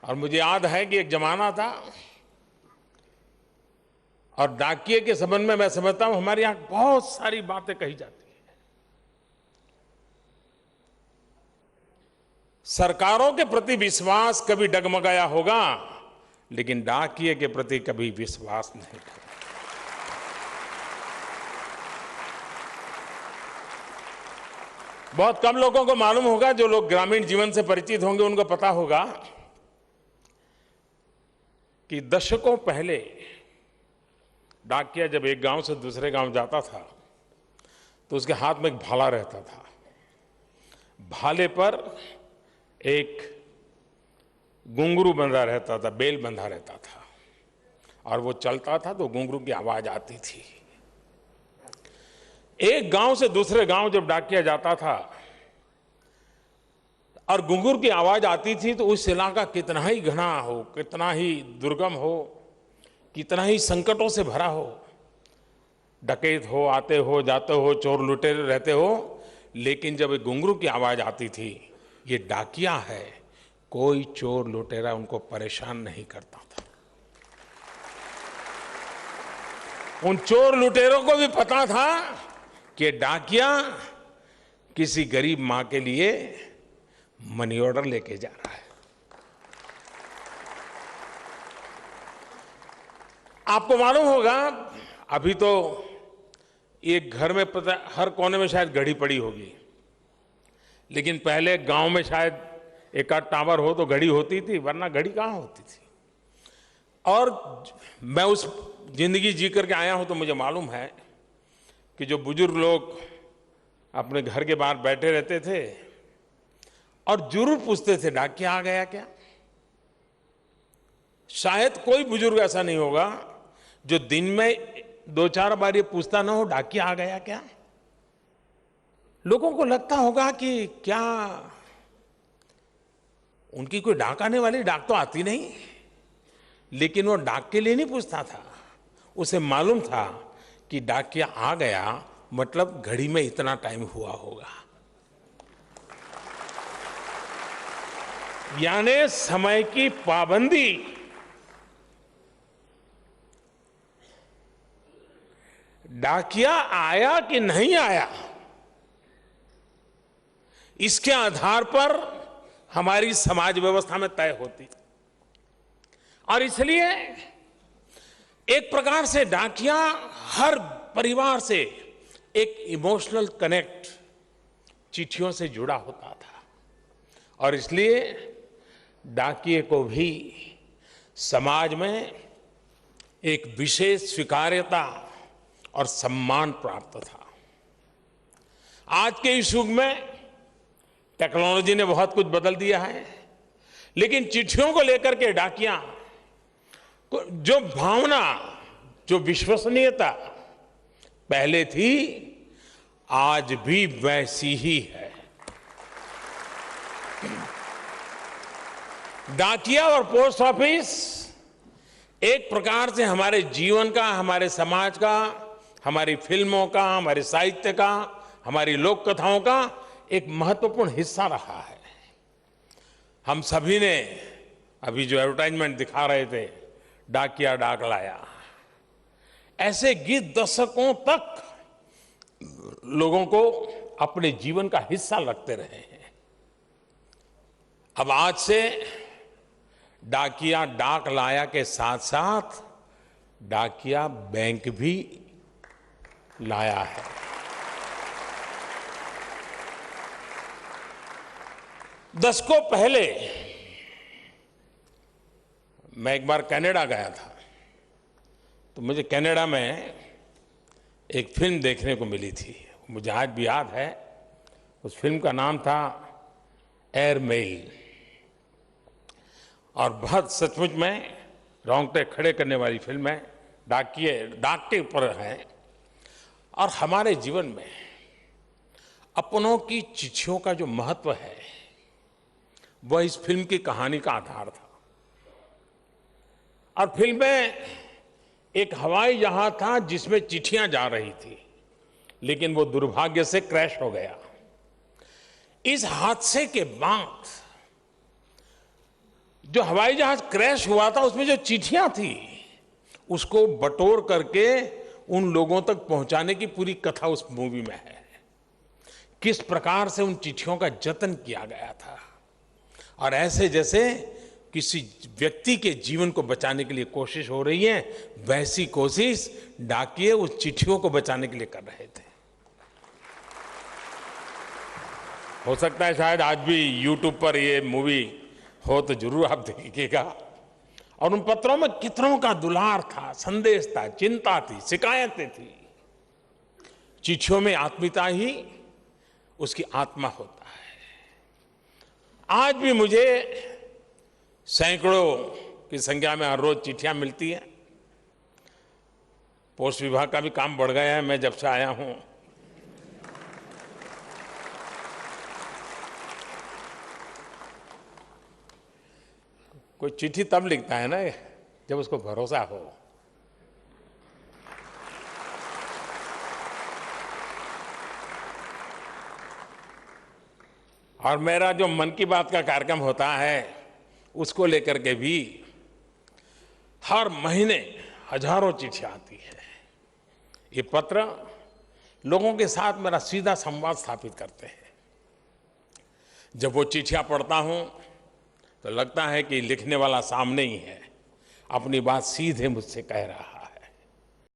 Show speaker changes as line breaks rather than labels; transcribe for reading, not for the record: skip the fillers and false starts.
और मुझे याद है कि एक जमाना था, और डाकिये के संबंध में मैं समझता हूं हमारे यहां बहुत सारी बातें कही जाती हैं। सरकारों के प्रति विश्वास कभी डगमगाया होगा, लेकिन डाकिये के प्रति कभी विश्वास नहीं था। बहुत कम लोगों को मालूम होगा, जो लोग ग्रामीण जीवन से परिचित होंगे उनको पता होगा कि दशकों पहले डाकिया जब एक गांव से दूसरे गांव जाता था तो उसके हाथ में एक भाला रहता था। भाले पर एक घुंघरू बंधा रहता था, बेल बंधा रहता था, और वो चलता था तो घुंघरू की आवाज आती थी। एक गांव से दूसरे गांव जब डाकिया जाता था और घुंघरू की आवाज आती थी तो उस इलाका कितना ही घना हो, कितना ही दुर्गम हो, कितना ही संकटों से भरा हो, डकैत हो आते हो जाते हो, चोर लुटेरे रहते हो, लेकिन जब घुंघरू की आवाज आती थी, ये डाकिया है, कोई चोर लुटेरा उनको परेशान नहीं करता था। उन चोर लुटेरों को भी पता था कि डाकिया किसी गरीब मां के लिए मनी ऑर्डर लेके जा रहा है। आपको मालूम होगा, अभी तो एक घर में पता हर कोने में शायद घड़ी पड़ी होगी, लेकिन पहले गांव में शायद एक आध टावर हो तो घड़ी होती थी, वरना घड़ी कहां होती थी। और मैं उस जिंदगी जी करके आया हूं तो मुझे मालूम है कि जो बुजुर्ग लोग अपने घर के बाहर बैठे रहते थे और जरूर पूछते थे डाकिया आ गया क्या। शायद कोई बुजुर्ग ऐसा नहीं होगा जो दिन में 2-4 बार ये पूछता ना हो डाकिया आ गया क्या। लोगों को लगता होगा कि क्या उनकी कोई डाक आने वाली, डाक तो आती नहीं, लेकिन वो डाक के लिए नहीं पूछता था। उसे मालूम था कि डाकिया आ गया मतलब घड़ी में इतना टाइम हुआ होगा। यानी समय की पाबंदी डाकिया आया कि नहीं आया, इसके आधार पर हमारी समाज व्यवस्था में तय होती। और इसलिए एक प्रकार से डाकिया हर परिवार से एक इमोशनल कनेक्ट चिट्ठियों से जुड़ा होता था, और इसलिए डाकिये को भी समाज में एक विशेष स्वीकार्यता और सम्मान प्राप्त था। आज के इस युग में टेक्नोलॉजी ने बहुत कुछ बदल दिया है, लेकिन चिट्ठियों को लेकर के डाकिया को जो भावना, जो विश्वसनीयता पहले थी, आज भी वैसी ही है। डाकिया और पोस्ट ऑफिस एक प्रकार से हमारे जीवन का, हमारे समाज का, हमारी फिल्मों का, हमारे साहित्य का, हमारी लोक कथाओं का एक महत्वपूर्ण हिस्सा रहा है। हम सभी ने अभी जो एडवर्टाइजमेंट दिखा रहे थे, डाकिया डाक लाया, ऐसे गीत दशकों तक लोगों को अपने जीवन का हिस्सा लगते रहे हैं। अब आज से डाकिया डाक लाया के साथ साथ डाकिया बैंक भी लाया है। दशकों पहले मैं एक बार कनाडा गया था, तो मुझे कनाडा में एक फिल्म देखने को मिली थी, मुझे आज भी याद है। उस फिल्म का नाम था एयरमेल, और बहुत सचमुच में रोंगटे खड़े करने वाली फिल्म है। डाक के ऊपर है, और हमारे जीवन में अपनों की चिट्ठियों का जो महत्व है वह इस फिल्म की कहानी का आधार था। और फिल्म में एक हवाई जहाज था जिसमें चिट्ठियां जा रही थी, लेकिन वो दुर्भाग्य से क्रैश हो गया। इस हादसे के बाद जो हवाई जहाज क्रैश हुआ था उसमें जो चिट्ठियां थी उसको बटोर करके उन लोगों तक पहुंचाने की पूरी कथा उस मूवी में है। किस प्रकार से उन चिट्ठियों का जतन किया गया था और ऐसे जैसे किसी व्यक्ति के जीवन को बचाने के लिए कोशिश हो रही है, वैसी कोशिश डाकिये उस चिट्ठियों को बचाने के लिए कर रहे थे। हो सकता है शायद आज भी YouTube पर ये मूवी हो तो जरूर आप देखिएगा। और उन पत्रों में कितनों का दुलार था, संदेश था, चिंता थी, शिकायतें थी। चिट्ठियों में आत्मीयता ही उसकी आत्मा होता है। आज भी मुझे सैकड़ों की संख्या में हर रोज चिट्ठियां मिलती हैं। पोस्ट विभाग का भी काम बढ़ गया है मैं जब से आया हूं। कोई चिट्ठी तब लिखता है ना जब उसको भरोसा हो। और मेरा जो मन की बात का कार्यक्रम होता है उसको लेकर के भी हर महीने हजारों चिट्ठियां आती है। ये पत्र लोगों के साथ मेरा सीधा संवाद स्थापित करते हैं। जब वो चिट्ठियां पढ़ता हूं तो लगता है कि लिखने वाला सामने ही है, अपनी बात सीधे मुझसे कह रहा है।